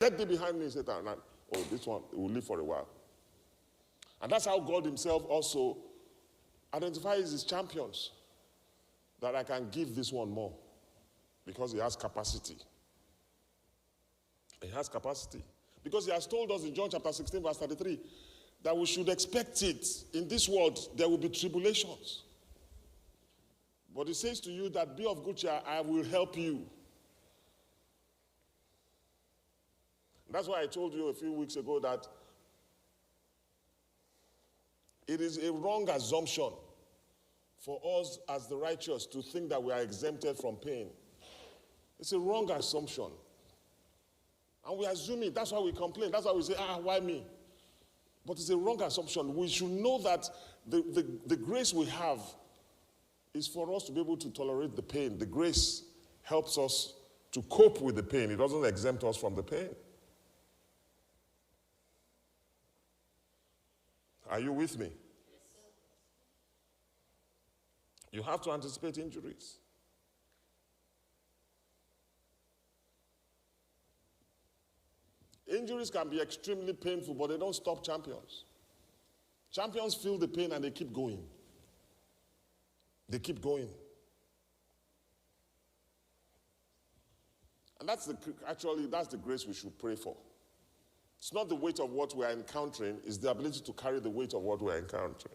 Get thee behind me, Satan. And, oh, this one will live for a while. And that's how God himself also identifies his champions. That I can give this one more. Because he has capacity. He has capacity. Because he has told us in John chapter 16, verse 33, that we should expect it. In this world, there will be tribulations. But he says to you that be of good cheer, I will help you. That's why I told you a few weeks ago that it is a wrong assumption for us as the righteous to think that we are exempted from pain. It's a wrong assumption. And we assume it. That's why we complain. That's why we say, why me? But it's a wrong assumption. We should know that the grace we have is for us to be able to tolerate the pain. The grace helps us to cope with the pain. It doesn't exempt us from the pain. Are you with me? Yes, sir. You have to anticipate injuries. Injuries can be extremely painful, but they don't stop champions. Champions feel the pain and they keep going. They keep going. And that's the grace we should pray for. It's not the weight of what we are encountering, it's the ability to carry the weight of what we are encountering.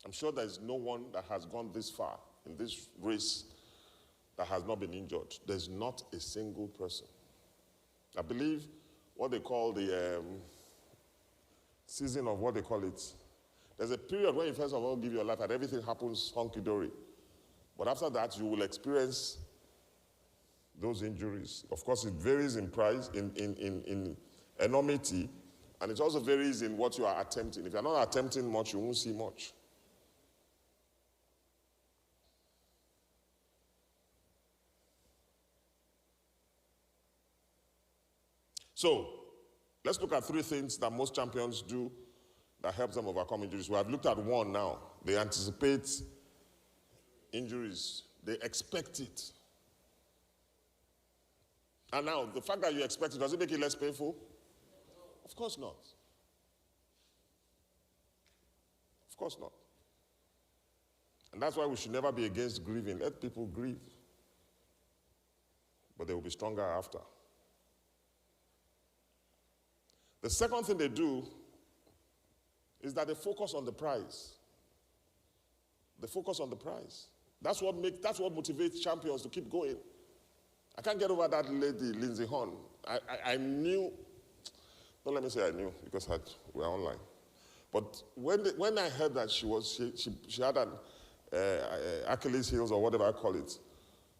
I'm sure there is no one that has gone this far in this race that has not been injured. There's not a single person. I believe what they call the season of what they call it. There's a period when you first of all give your life and everything happens hunky-dory. But after that, you will experience those injuries. Of course, it varies in price, in enormity, and it also varies in what you are attempting. If you're not attempting much, you won't see much. So, let's look at 3 things that most champions do that helps them overcome injuries. We have looked at 1 now. They anticipate injuries. They expect it. And now, the fact that you expect it, does it make it less painful? Of course not. Of course not. And that's why we should never be against grieving. Let people grieve. But they will be stronger after. The second thing they do is that they focus on the prize. They focus on the prize. That's what motivates champions to keep going. I can't get over that lady, Lindsay Horn. I knew, don't let me say I knew, because we were online. But when I heard that she had an Achilles heels or whatever I call it,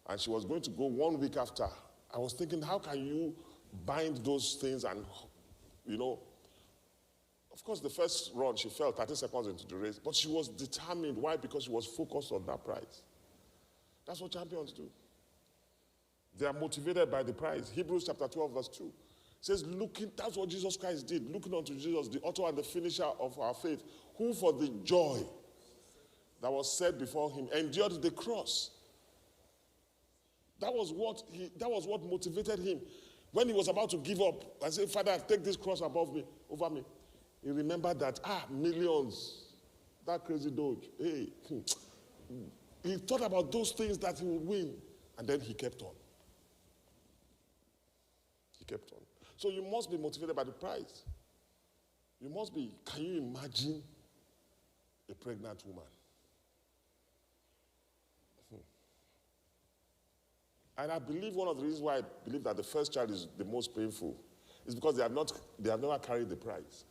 and she was going to go 1 week after, I was thinking, how can you bind those things and, of course, the first run, she fell 30 seconds into the race, but she was determined. Why? Because she was focused on that prize. That's what champions do. They are motivated by the prize. Hebrews chapter 12, verse 2 says, that's what Jesus Christ did, looking unto Jesus, the author and the finisher of our faith, who for the joy that was set before him endured the cross. That was what motivated him. When he was about to give up and say, Father, take this cross over me. He remembered that, millions, that crazy doge. Hey, he thought about those things that he would win, and then he kept on. He kept on. So you must be motivated by the prize. You must be. Can you imagine a pregnant woman? And I believe one of the reasons why I believe that the first child is the most painful is because they have never carried the prize.